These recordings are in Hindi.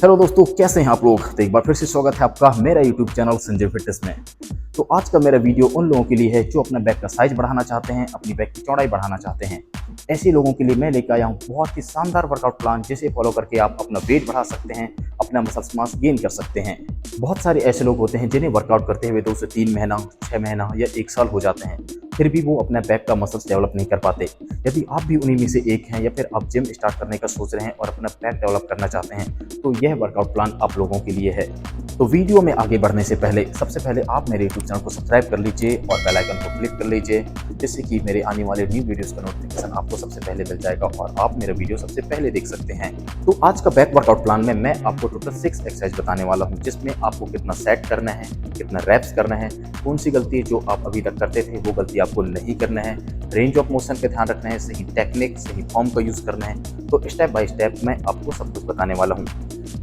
हेलो दोस्तों, कैसे हैं आप लोग। तो एक बार फिर से स्वागत है आपका मेरा यूट्यूब चैनल संजय फिटनेस में। तो आज का मेरा वीडियो उन लोगों के लिए है जो अपना बैक का साइज बढ़ाना चाहते हैं, अपनी बैक की चौड़ाई बढ़ाना चाहते हैं। ऐसे लोगों के लिए मैं लेकर आया हूँ बहुत ही शानदार वर्कआउट प्लान, जिसे फॉलो करके आप अपना वेट बढ़ा सकते हैं, अपना मसल्स मास गेन कर सकते हैं। बहुत सारे ऐसे लोग होते हैं जिन्हें वर्कआउट करते हुए 2 से 3 महीना, 6 महीना या 1 साल हो जाते हैं, फिर भी वो अपना बैक का मसल्स डेवलप नहीं कर पाते। यदि आप भी उन्हीं में से एक हैं या फिर आप जिम स्टार्ट करने का सोच रहे हैं और अपना बैक डेवलप करना चाहते हैं, तो यह वर्कआउट प्लान आप लोगों के लिए है। तो वीडियो में आगे बढ़ने से पहले सबसे पहले आप मेरे यूट्यूब चैनल को सब्सक्राइब कर लीजिए और बेल आइकन को क्लिक कर लीजिए, जिससे कि मेरे आने वाले न्यू वीडियोस का नोटिफिकेशन आपको सबसे पहले मिल जाएगा और आप मेरा वीडियो सबसे पहले देख सकते हैं। तो आज का बैक वर्कआउट प्लान में मैं आपको टोटल 6 एक्सरसाइज बताने वाला हूं, जिसमें आपको कितना सेट करना है, कितना रैप्स करना है, कौन सी गलती जो आप अभी तक करते थे वो गलती आपको नहीं करना है, रेंज ऑफ मोशन पे ध्यान रखना है, सही टेक्निक, सही फॉर्म का यूज करना है। तो स्टेप बाय स्टेप मैं आपको सब कुछ बताने वाला हूँ।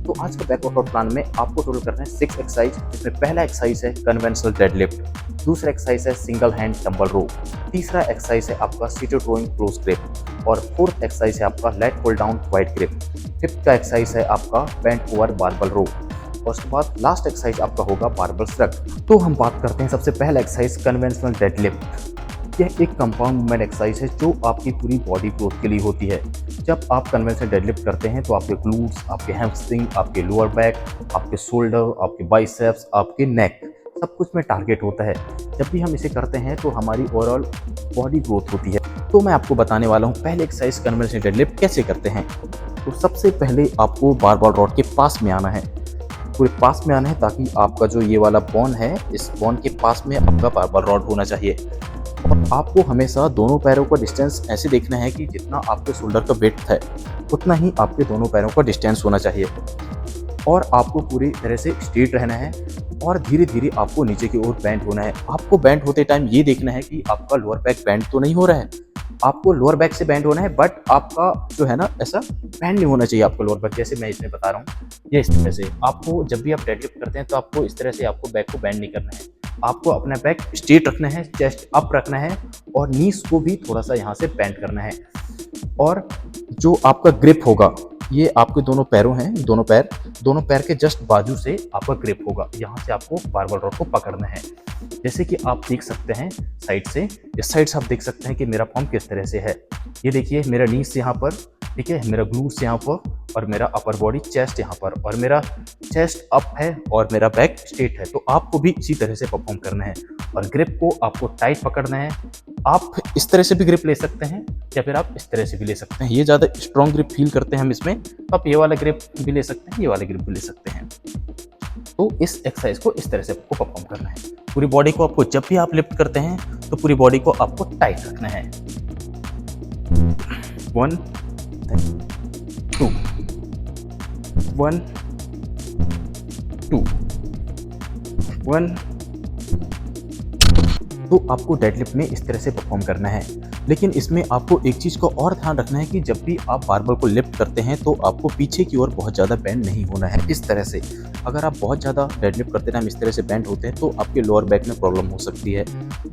तो आज का बैक वर्कआउट प्लान में आपको टोटल करना है 6 एक्सरसाइज, जिसमें पहला एक्सरसाइज है कन्वेंशनल डेडलिफ्ट, दूसरा एक्सरसाइज है सिंगल हैंड डंबल रो, तीसरा एक्सरसाइज है आपका सीटेड रोइंग क्लोज ग्रिप और फोर्थ एक्सरसाइज है आपका lat pull down wide grip, fifth का एक्सरसाइज है आपका बेंट ओवर बारबल रो और उसके बाद लास्ट एक्सरसाइज आपका होगा बारबल श्रग। तो हम बात करते हैं सबसे पहला एक्सरसाइज कन्वेंशनल डेडलिफ्ट। यह एक कंपाउंड मूवमेंट एक्सरसाइज है जो आपकी पूरी बॉडी ग्रोथ के लिए होती है। जब आप कन्वेंशनल डेडलिफ्ट करते हैं तो आपके ग्लूट्स, आपके हैमस्ट्रिंग, आपके लोअर बैक, आपके शोल्डर, आपके बाइसेप्स, आपके नेक, सब कुछ में टारगेट होता है। जब भी हम इसे करते हैं तो हमारी ओवरऑल बॉडी ग्रोथ होती है। तो मैं आपको बताने वाला हूँ पहले एक्सरसाइज कन्वेंशनल डेडलिफ्ट कैसे करते हैं। तो सबसे पहले आपको बारबल रॉड के पास में आना है, पूरे पास में आना है, ताकि आपका जो ये वाला बोन है, इस बोन के पास में आपका बारबल रॉड होना चाहिए। और आपको हमेशा दोनों पैरों का डिस्टेंस ऐसे देखना है कि जितना आपके शोल्डर का विड्थ है उतना ही आपके दोनों पैरों का डिस्टेंस होना चाहिए। और आपको पूरी तरह से स्ट्रेट रहना है और धीरे धीरे आपको नीचे की ओर बेंड होना है। आपको बेंड होते टाइम ये देखना है कि आपका लोअर बैक बेंड तो नहीं हो रहा है। आपको लोअर बैक से बेंड होना है, बट आपका जो है ना, ऐसा बेंड नहीं होना चाहिए आपका लोअर बैक। जैसे मैं इसमें बता रहा हूँ, ये इस तरह से आपको जब भी आप डेडलिफ्ट करते हैं तो आपको इस तरह से आपको बैक को बेंड नहीं करना है। आपको अपना बैक स्ट्रेट रखना है, चेस्ट अप रखना है और नीज को भी थोड़ा सा यहाँ से बेंड करना है। और जो आपका ग्रिप होगा, ये आपके दोनों पैरों हैं, दोनों पैर के जस्ट बाजू से आपका ग्रिप होगा। यहाँ से आपको बारबल रॉड को पकड़ना है। जैसे कि आप देख सकते हैं साइड से, इस साइड से आप देख सकते हैं कि मेरा फॉर्म किस तरह से है। ये देखिए, मेरा नीज यहाँ पर, ठीक है, मेरा ग्लूट्स यहाँ पर और मेरा अपर बॉडी चेस्ट यहाँ पर, और मेरा चेस्ट अप है और मेरा बैक स्ट्रेट है। तो आपको भी इसी तरह से परफॉर्म करना है और ग्रिप को आपको टाइट पकड़ना है। आप इस तरह से भी ग्रिप ले सकते हैं या फिर आप इस तरह से भी ले सकते हैं। ये ज़्यादा स्ट्रॉन्ग ग्रिप फील करते हैं हम इसमें, तो आप ये वाला ग्रिप भी ले सकते हैं, ये वाला ग्रिप भी ले सकते हैं। तो इस एक्सरसाइज को इस तरह से आपको परफॉर्म करना है। पूरी बॉडी को आपको, जब भी आप लिफ्ट करते हैं तो पूरी बॉडी को आपको टाइट रखना है। 1 2 1 2 1। तो आपको डेडलिफ्ट में इस तरह से परफॉर्म करना है। लेकिन इसमें आपको एक चीज़ को और ध्यान रखना है कि जब भी आप बारबल को लिफ्ट करते हैं तो आपको पीछे की ओर बहुत ज़्यादा बेंड नहीं होना है। इस तरह से अगर आप बहुत ज़्यादा डेडलिफ्ट करते टाइम इस तरह से बेंड होते हैं तो आपके लोअर बैक में प्रॉब्लम हो सकती है।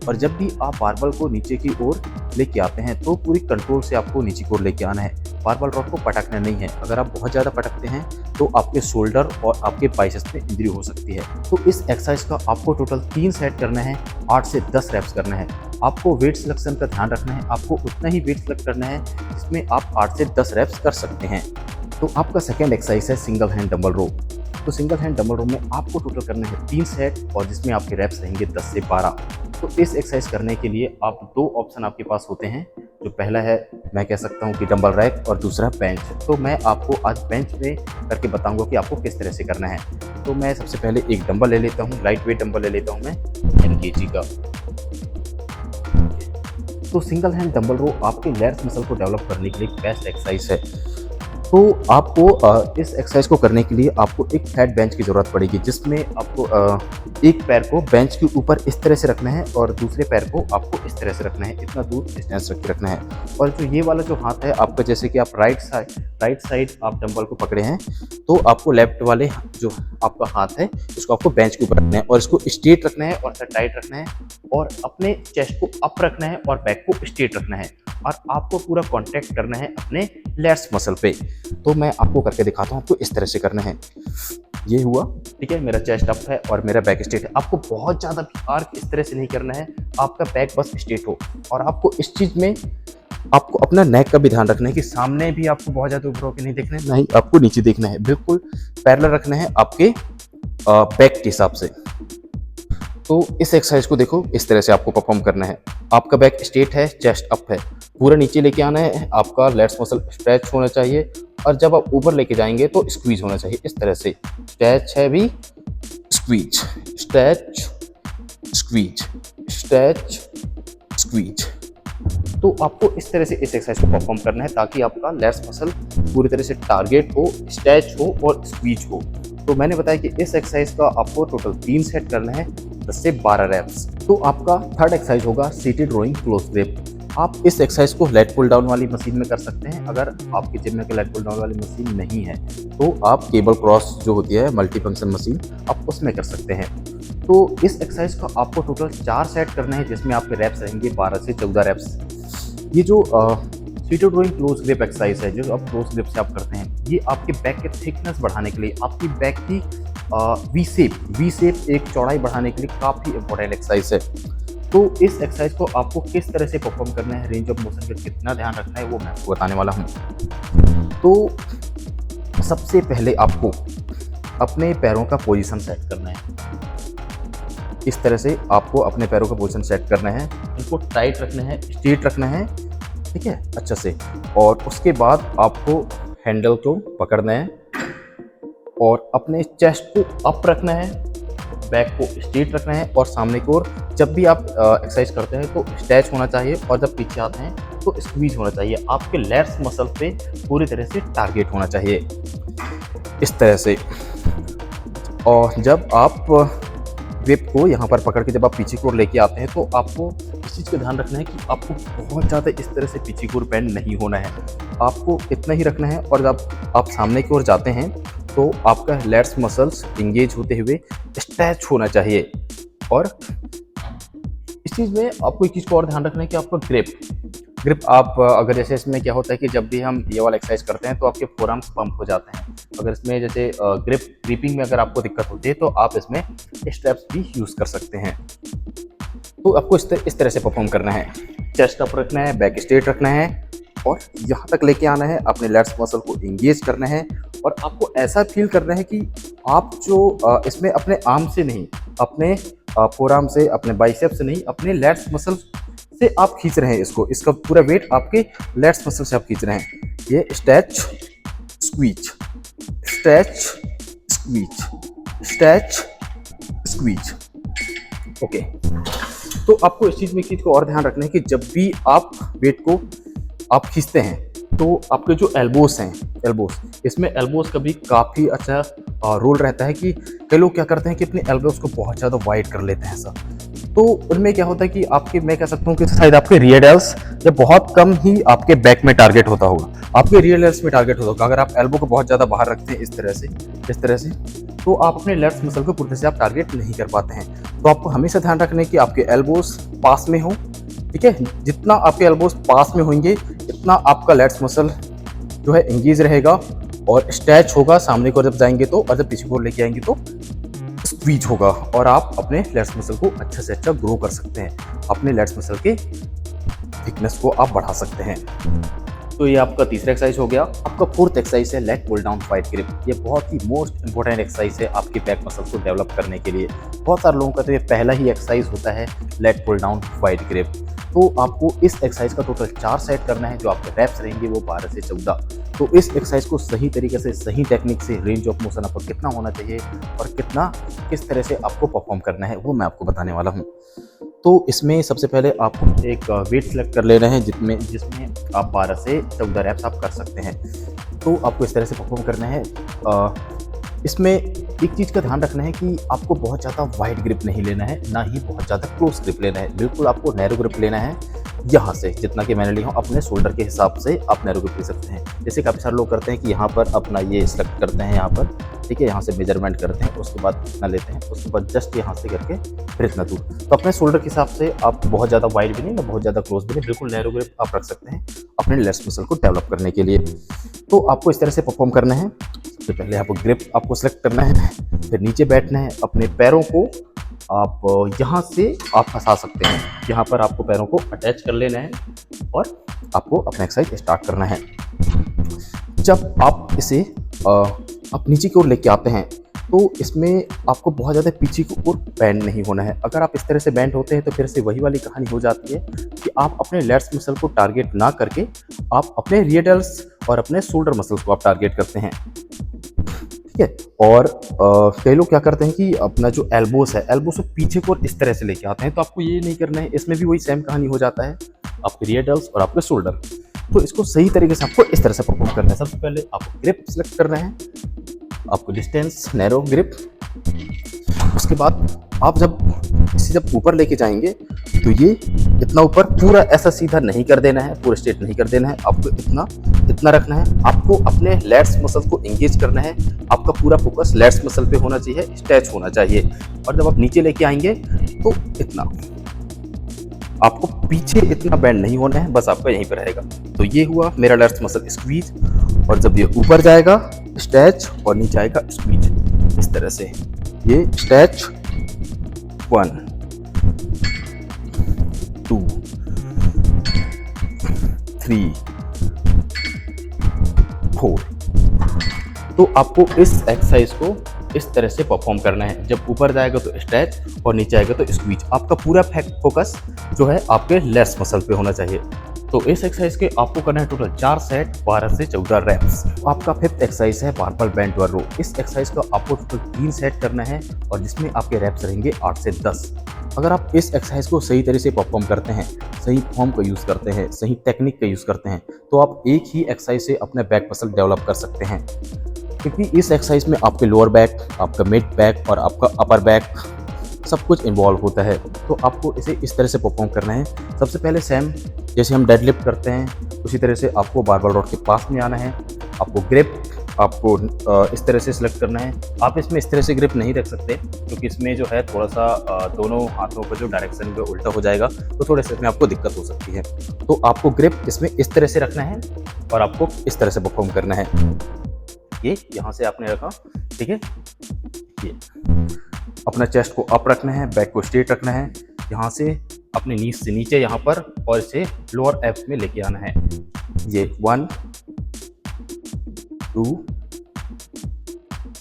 और जब भी आप बारबल को नीचे की ओर लेके आते हैं तो पूरी कंट्रोल से आपको नीचे की ओर लेके आना है। बारबल रॉड को पटकना नहीं है। अगर आप बहुत ज़्यादा पटकते हैं तो आपके शोल्डर और आपके बाइसेप्स में इंजरी हो सकती है। तो इस एक्सरसाइज का आपको टोटल 3 सेट करना है, 8 से 10 रेप्स करना है। आपको वेट सिलेक्शन का ध्यान रखना है। आपको उतना ही वेट सिलेक्ट करना है जिसमें आप 8 से 10 रेप्स कर सकते हैं। तो आपका सेकेंड एक्सरसाइज है सिंगल हैंड डंबल रो। तो सिंगल हैंड डंबल रो में आपको टोटल करना है 3 सेट और जिसमें आपके रेप्स रहेंगे 10 से 12। तो इस एक्सरसाइज करने के लिए आप 2 ऑप्शन आपके पास होते हैं। जो पहला है, मैं कह सकता हूँ कि डंबल रैक, और दूसरा बेंच। तो मैं आपको आज बेंच में करके बताऊंगा कि आपको किस तरह से करना है। तो मैं सबसे पहले एक डंबल ले लेता हूँ, लाइट वेट डंबल ले लेता हूँ मैं 10 kg का। तो सिंगल हैंड डंबल रो आपके लेग्स मसल को डेवलप करने के लिए बेस्ट एक्सरसाइज है। तो आपको इस एक्सरसाइज को करने के लिए आपको एक फ्लैट बेंच की ज़रूरत पड़ेगी, जिसमें आपको एक पैर को बेंच के ऊपर इस तरह से रखना है और दूसरे पैर को आपको इस तरह से रखना है। इतना दूर डिस्टेंस रख के रखना है। और जो ये वाला जो हाथ है आपका, जैसे कि आप राइट साइड आप डंबल को पकड़े हैं, तो आपको लेफ्ट वाले जो आपका हाथ है इसको आपको बेंच के ऊपर रखना है और इसको स्ट्रेट रखना है और टाइट रखना है और अपने चेस्ट को अप रखना है और बैक को स्ट्रेट रखना है और आपको पूरा कांटेक्ट करना है अपने लैट्स मसल पे। तो मैं आपको करके दिखाता हूँ, आपको इस तरह से करना है। ये हुआ, ठीक है, मेरा चेस्ट अप है और मेरा बैक स्ट्रेट है। आपको बहुत ज़्यादा भी आर्क इस तरह से नहीं करना है, आपका बैक बस स्ट्रेट हो। और आपको इस चीज़ में आपको अपना नेक का भी ध्यान रखना है कि सामने भी आपको बहुत ज़्यादा ऊपर होकर नहीं देखना है, ना ही आपको नीचे देखना है, बिल्कुल पैरेलल रखना है आपके बैक के हिसाब से। तो इस एक्सरसाइज को देखो, इस तरह से आपको परफॉर्म करना है। आपका बैक स्ट्रेट है, चेस्ट अप है, पूरा नीचे लेके आना है, आपका लैट्स मसल स्ट्रेच होना चाहिए और जब आप ऊपर लेके जाएंगे तो स्क्वीज होना चाहिए इस तरह से। स्ट्रेच है भी, squeeze, stretch, squeeze, stretch, squeeze. तो आपको इस तरह से इस एक्सरसाइज को परफॉर्म करना है ताकि आपका लैट्स मसल पूरी तरह से टारगेट हो, स्ट्रेच हो और स्क्वीज हो। तो मैंने बताया कि इस एक्सरसाइज का आपको टोटल 3 सेट करना है, 10 से 12 रैप्स। तो आपका थर्ड एक्सरसाइज होगा सीटेड रोइंग क्लोज ग्रिप। आप इस एक्सरसाइज को लेट पुल डाउन वाली मशीन में कर सकते हैं। अगर आपके जिम में लेट पुल डाउन वाली मशीन नहीं है तो आप केबल क्रॉस जो होती है मल्टी फंक्शन मशीन, आप उसमें कर सकते हैं। तो इस एक्सरसाइज का आपको टोटल 4 सेट करना है जिसमें आपके रैप्स रहेंगे 12 से 14 रैप्स। ये जो seated rowing close grip exercise है, जो आप क्लोज ग्रिप से आप करते हैं, ये आपके बैक के थिकनेस बढ़ाने के लिए, आपकी बैक की वी शेप एक चौड़ाई बढ़ाने के लिए काफ़ी इंपॉर्टेंट एक्सरसाइज है। तो इस एक्सरसाइज को आपको किस तरह से परफॉर्म करना है, रेंज ऑफ मोशन पे कितना ध्यान रखना है, वो मैं आपको बताने वाला हूँ। तो सबसे पहले आपको अपने पैरों का पोजीशन सेट करना है। इस तरह से आपको अपने पैरों का पोजीशन सेट करना है, इनको टाइट रखना है, स्ट्रेट रखना है, ठीक है, अच्छा से। और उसके बाद आपको हैंडल को पकड़ना है और अपने चेस्ट को अप रखना है, बैक को स्ट्रेट रखना है और सामने की ओर जब भी आप एक्सरसाइज करते हैं तो स्ट्रेच होना चाहिए और जब पीछे आते हैं तो स्क्वीज होना चाहिए। आपके लैट्स मसल पे पूरी तरह से टारगेट होना चाहिए इस तरह से। और जब आप ग्रिप को यहाँ पर पकड़ के जब आप पीछे की ओर लेके आते हैं तो आपको इस चीज़ का ध्यान रखना है कि आपको बहुत ज़्यादा इस तरह से पीछे की ओर बेंड नहीं होना है, आपको इतना ही रखना है। और जब आप सामने की ओर जाते हैं तो आपका लैट्स मसल्स इंगेज होते हुए स्ट्रेच होना चाहिए। और इस चीज़ में आपको एक चीज़ को और ध्यान रखना है कि आपका ग्रिप आप अगर जैसे इसमें क्या होता है कि जब भी हम ये वाला एक्सरसाइज करते हैं तो आपके फोरआर्म्स पंप हो जाते हैं। अगर इसमें जैसे ग्रिपिंग में अगर आपको दिक्कत होती है तो आप इसमें स्ट्रैप्स भी यूज़ कर सकते हैं। तो आपको इस तरह से परफॉर्म करना है, चेस्ट अप रखना है, बैक स्ट्रेट रखना है और यहाँ तक लेके आना है, अपने लैट्स मसल को इंगेज करना है। और आपको ऐसा फील करना है कि आप जो इसमें अपने आर्म से नहीं, अपने फोरआर्म से, अपने बाइसेप से नहीं, अपने लैट्स मसल से आप खींच रहे हैं इसको, इसका पूरा वेट आपके लैट्स मसल से आप खींच रहे हैं। ये stretch, squeeze, stretch, squeeze, stretch, squeeze. Okay, तो आपको इस चीज़ में चीज़ को और ध्यान रखना है कि जब भी आप वेट को आप खींचते हैं तो आपके जो एल्बोस हैं, इसमें एल्बोस का भी काफ़ी अच्छा रोल रहता है कि कई लोग क्या करते हैं कि अपने एल्बोस को बहुत ज़्यादा वाइड कर लेते हैं ऐसा। तो उनमें क्या होता है कि आपके, मैं कह सकता हूँ कि शायद आपके रियर डेल्स या बहुत कम ही आपके बैक में टारगेट होता होगा, आपके रियर डेल्स में टारगेट होता होगा। अगर आप एल्बो को बहुत ज़्यादा बाहर रखते हैं इस तरह से तो आप अपने लैट्स मसल को पूरी तरह से आप टारगेट नहीं कर पाते हैं। तो आपको हमेशा ध्यान रखना है कि आपके एल्बोस पास में हो, ठीक है। जितना आपके एल्बोस पास में होंगे इतना आपका लैट्स मसल जो है एंगेज रहेगा और स्ट्रेच होगा सामने को जब जाएंगे तो, और जब पीछे को लेके आएंगे तो स्क्वीज होगा और आप अपने लैट्स मसल को अच्छा से अच्छा ग्रो कर सकते हैं, अपने लैट्स मसल के थिकनेस को आप बढ़ा सकते हैं। तो ये आपका तीसरा एक्सरसाइज हो गया। आपका फोर्थ एक्सरसाइज है leg pull down wide grip. ये बहुत ही मोस्ट इंपॉर्टेंट एक्सरसाइज है आपके बैक मसल्स को डेवलप करने के लिए। बहुत सारे लोगों का तो ये पहला ही एक्सरसाइज होता है leg pull down wide grip. तो आपको इस एक्सरसाइज का टोटल 4 सेट करना है, जो आपके रैप्स रहेंगे वो 12 से 14। तो इस एक्सरसाइज को सही तरीके से, सही टेक्निक से, रेंज ऑफ मोशन आपको कितना होना चाहिए और किस तरह से आपको परफॉर्म करना है वो मैं आपको बताने वाला हूँ। तो इसमें सबसे पहले आपको एक वेट सेलेक्ट कर लेना है जिसमें आप 12 से 14 रैप्स आप कर सकते हैं। तो आपको इस तरह से परफॉर्म करना है। इसमें एक चीज़ का ध्यान रखना है कि आपको बहुत ज़्यादा वाइड ग्रिप नहीं लेना है, ना ही बहुत ज़्यादा क्लोज ग्रिप लेना है। बिल्कुल आपको नैरो ग्रिप लेना है, यहाँ से जितना कि मैंने लिया हूँ अपने शोल्डर के हिसाब से आप नैरो ग्रिप ले सकते हैं। जैसे काफ़ी सारे लोग करते हैं कि यहाँ पर अपना ये सेलेक्ट करते हैं यहाँ पर ठीक है, यहाँ से मेजरमेंट करते हैं, उसके बाद इतना लेते हैं, उसके बाद जस्ट यहाँ से करके फिर इतना दूर। तो अपने शोल्डर के हिसाब से आप बहुत ज़्यादा वाइड भी नहीं, ना बहुत ज़्यादा क्लोज भी नहीं, बिल्कुल नैरो ग्रिप आप रख सकते हैं अपने लेट्स मसल को डेवलप करने के लिए। तो आपको इस तरह से परफॉर्म करना है। तो पहले आपको ग्रिप आपको सेलेक्ट करना है, फिर नीचे बैठना है, अपने पैरों को आप यहाँ से आप फंसा सकते हैं, यहाँ पर आपको पैरों को अटैच कर लेना है और आपको अपना एक्सरसाइज स्टार्ट करना है। जब आप इसे आप नीचे की ओर लेके आते हैं तो इसमें आपको बहुत ज़्यादा पीछे की ओर बैंड नहीं होना है। अगर आप इस तरह से बैंड होते हैं तो फिर से वही वाली कहानी हो जाती है कि आप अपने लेट्स मसल को टारगेट ना करके आप अपने रियडल्स और अपने शोल्डर मसल्स को आप टारगेट करते हैं, ठीक है। और कई लोग क्या करते हैं कि अपना जो एल्बोस है, एल्बोस को पीछे को इस तरह से लेके आते हैं, तो आपको ये नहीं करना है। इसमें भी वही सेम कहानी हो जाता है, आपके रियडल्स और आपके शोल्डर। तो इसको सही तरीके से आपको इस तरह से परफॉर्म करना है। सबसे पहले आपको ग्रिप सेलेक्ट करना है, आपको डिस्टेंस नैरो ग्रिप। उसके बाद आप जब ऊपर लेके जाएंगे तो ये इतना ऊपर पूरा ऐसा सीधा नहीं कर देना है, पूरा स्ट्रेट नहीं कर देना है, आपको इतना रखना है। आपको अपने लेट्स मसल को एंगेज करना है, आपका पूरा फोकस लेट्स मसल पे होना चाहिए, स्ट्रेच होना चाहिए। और जब आप नीचे लेके आएंगे तो इतना, आपको पीछे इतना बैंड नहीं होना है, बस आपका यहीं पर रहेगा। तो ये हुआ मेरा लेट्स मसल स्क्वीज। और जब ये ऊपर जाएगा स्ट्रेच और नीचे आएगा स्क्वीज, इस तरह से ये स्ट्रेच 1 2 3 4। तो आपको इस एक्सरसाइज को इस तरह से परफॉर्म करना है। जब ऊपर जाएगा तो स्ट्रेच और नीचे आएगा तो स्क्वीज। आपका पूरा फोकस जो है आपके लेट्स मसल पे होना चाहिए। तो इस एक्सरसाइज के आपको करना है टोटल 4 सेट 12 से 14 रैप्स। आपका 5th एक्सरसाइज है बारबल बेंट ओवर रो। इस एक्सरसाइज का आपको टोटल 3 सेट करना है और जिसमें आपके रैप्स रहेंगे 8 से 10। अगर आप इस एक्सरसाइज को सही तरह से परफॉर्म करते हैं, सही फॉर्म का यूज़ करते हैं, सही टेक्निक का यूज़ करते हैं, तो आप एक ही एक्सरसाइज से अपने बैक मसल डेवलप कर सकते हैं। क्योंकि इस एक्सरसाइज में आपके लोअर बैक, आपका मिड बैक और आपका अपर बैक सब कुछ इन्वॉल्व होता है। तो आपको इसे इस तरह से परफॉर्म करना है। सबसे पहले सेम जैसे हम डेडलिफ्ट करते हैं उसी तरह से आपको बारबल रॉड के पास में आना है। आपको ग्रिप आपको इस तरह से सिलेक्ट करना है। आप इसमें इस तरह से ग्रिप नहीं रख सकते क्योंकि इसमें जो है थोड़ा सा दोनों हाथों का जो डायरेक्शन में उल्टा हो जाएगा, तो थोड़े से इसमें आपको दिक्कत हो सकती है। तो आपको ग्रिप इसमें इस तरह से रखना है और आपको इस तरह से परफॉर्म करना है। ये यहाँ से आपने रखा, ठीक है। ये अपना चेस्ट को अप रखना है, बैक को स्ट्रेट रखना है, यहाँ से अपने नीज से नीचे यहाँ पर और इसे लोअर एब्स में लेके आना है। ये 1 2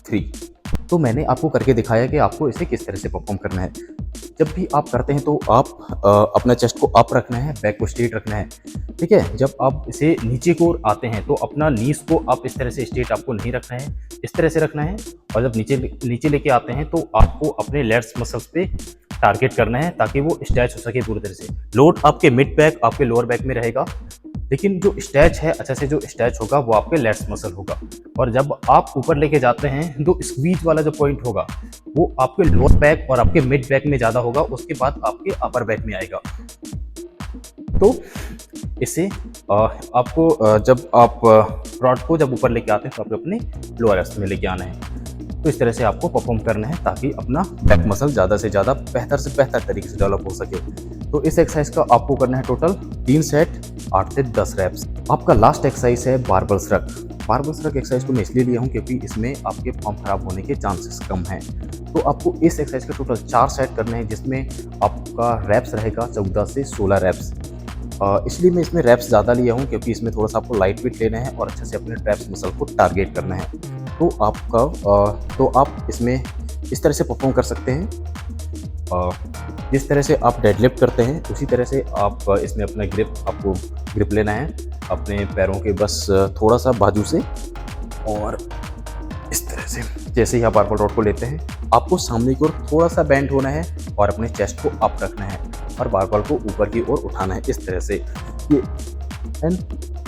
3। तो मैंने आपको करके दिखाया कि आपको इसे किस तरह से परफॉर्म करना है। जब भी आप करते हैं तो आप अपना चेस्ट को अप रखना है, बैक को स्ट्रेट रखना है, ठीक है। जब आप इसे नीचे को आते हैं तो अपना नीज को आप इस तरह से स्ट्रेट आपको नहीं रखना है, इस तरह से रखना है। और जब नीचे लेके आते हैं तो आपको अपने लेट्स मसल्स पे टारगेट करना है ताकि वो स्ट्रेच हो सके पूरी तरह से। लोड आपके मिड बैक, आपके लोअर बैक में रहेगा, लेकिन जो स्ट्रेच है अच्छा से जो स्ट्रेच होगा वो आपके लेट्स मसल होगा। और जब आप ऊपर लेके जाते हैं तो स्क्वीज वाला जो पॉइंट होगा वो आपके लोअर बैक और आपके मिड बैक में ज़्यादा होगा, उसके बाद आपके अपर बैक में आएगा। तो इससे आपको जब आप रॉड को जब ऊपर लेके आते हैं तो आपको अपने लोअर एब्स में लेके आना है। तो इस तरह से आपको परफॉर्म करना है ताकि अपना बैक मसल ज़्यादा से ज़्यादा बेहतर से बेहतर तरीके से डेवलप हो सके। तो इस एक्सरसाइज का आपको करना है टोटल 3 सेट 8 से 10 रैप्स। आपका लास्ट एक्सरसाइज है barbell shrug. Barbell shrug exercise को मैं इसलिए लिया हूँ क्योंकि इसमें आपके फॉर्म खराब होने के चांसेस कम हैं। तो आपको इस एक्सरसाइज का टोटल 4 सेट करने हैं जिसमें आपका रैप्स रहेगा 14 से 16 रैप्स। इसलिए मैं इसमें रैप्स ज़्यादा लिया हूँ क्योंकि इसमें थोड़ा सा आपको लाइट वेट लेना है और अच्छे से अपने ट्रैप्स मसल को टारगेट करना है। तो आप इसमें इस तरह से परफॉर्म कर सकते हैं। जिस तरह से आप डेडलिफ्ट करते हैं उसी तरह से आप इसमें अपना आपको ग्रिप लेना है अपने पैरों के बस थोड़ा सा बाजू से, और इस तरह से जैसे ही आप बारबल रॉड को लेते हैं आपको सामने की ओर थोड़ा सा बेंड होना है और अपने चेस्ट को अप रखना है और बारबल को ऊपर की ओर उठाना है इस तरह से।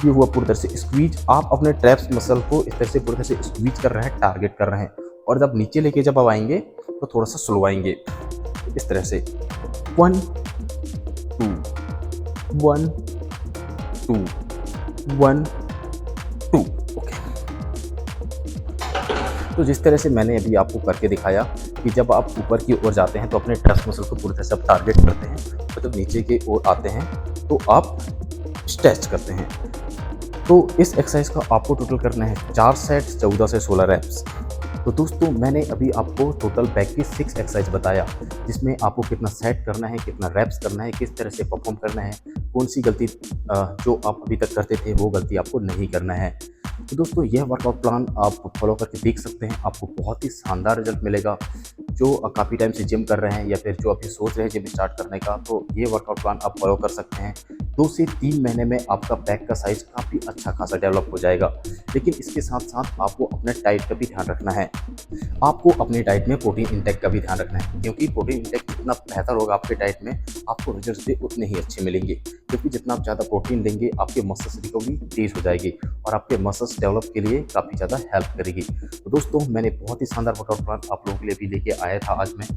ये हुआ पूरी तरह से स्क्वीज। आप अपने ट्रैप्स मसल को इस तरह से पूरी तरह से स्क्वीज कर रहे हैं, टारगेट कर रहे हैं। और जब नीचे लेके जब आप आएंगे तो थोड़ा सा स्लो आएंगे इस तरह से 1 2 1 2 1 2। ओके, तो जिस तरह से मैंने अभी आपको करके दिखाया कि जब आप ऊपर की ओर जाते हैं तो अपने ट्राइसेप्स मसल को पूरी तरह से आप टारगेट करते हैं, और जब नीचे की ओर आते हैं तो आप स्ट्रेच करते हैं। तो इस एक्सरसाइज का आपको टोटल करना है 4 सेट 14 से 16 रैप्स। तो दोस्तों मैंने अभी आपको टोटल बैक की 6 एक्सरसाइज बताया, जिसमें आपको कितना सेट करना है, कितना रैप्स करना है, किस तरह से परफॉर्म करना है, कौन सी गलती जो आप अभी तक करते थे वो गलती आपको नहीं करना है। तो दोस्तों यह वर्कआउट प्लान आप फॉलो करके देख सकते हैं, आपको बहुत ही शानदार रिजल्ट मिलेगा। जो काफ़ी टाइम से जिम कर रहे हैं या फिर जो अभी सोच रहे हैं जिम स्टार्ट करने का, तो ये वर्कआउट प्लान आप फॉलो कर सकते हैं। 2 से 3 महीने में आपका बैक का साइज़ काफ़ी अच्छा खासा डेवलप हो जाएगा। लेकिन इसके साथ-साथ आपको अपने डाइट का भी ध्यान रखना है। आपको अपनी डाइट में प्रोटीन इंटेक का भी ध्यान रखना है, क्योंकि प्रोटीन इंटेक जितना बेहतर होगा आपके डाइट में, आपको रिजल्ट्स भी उतने ही अच्छे मिलेंगे। क्योंकि जितना आप ज़्यादा प्रोटीन लेंगे, आपके मसल्स रिकवरी तेज़ हो जाएगी और आपके मसल्स डेवलप के लिए काफ़ी ज़्यादा हेल्प करेगी। तो दोस्तों मैंने बहुत ही शानदार वर्कआउट प्लान आप लोगों के लिए भी लेके आया था आज मैं,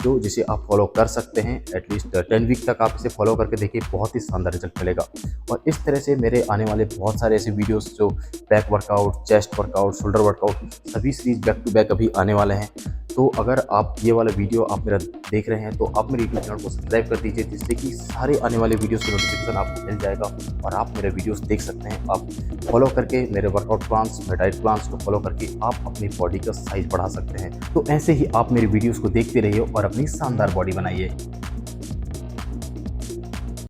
जो जिसे आप फॉलो कर सकते हैं। एटलीस्ट 10 वीक तक आप इसे फॉलो करके देखिए, बहुत ही शानदार रिजल्ट मिलेगा। और इस तरह से मेरे आने वाले बहुत सारे ऐसे वीडियोस जो back workout, chest workout, shoulder workout, सभी सीरीज बैक टू बैक अभी आने वाले हैं। तो अगर आप ये वाला वीडियो आप मेरा देख रहे हैं तो आप मेरे यूट्यूब चैनल को सब्सक्राइब कर दीजिए, जिससे कि सारे आने वाले वीडियोस का नोटिफिकेशन आपको मिल जाएगा और आप मेरे वीडियोस देख सकते हैं। आप फॉलो करके मेरे वर्कआउट प्लान्स, मेरे डाइट प्लान्स को फॉलो करके आप अपनी बॉडी का साइज बढ़ा सकते हैं। तो ऐसे ही आप मेरे वीडियोस को देखते रहिए और अपनी शानदार बॉडी बनाइए।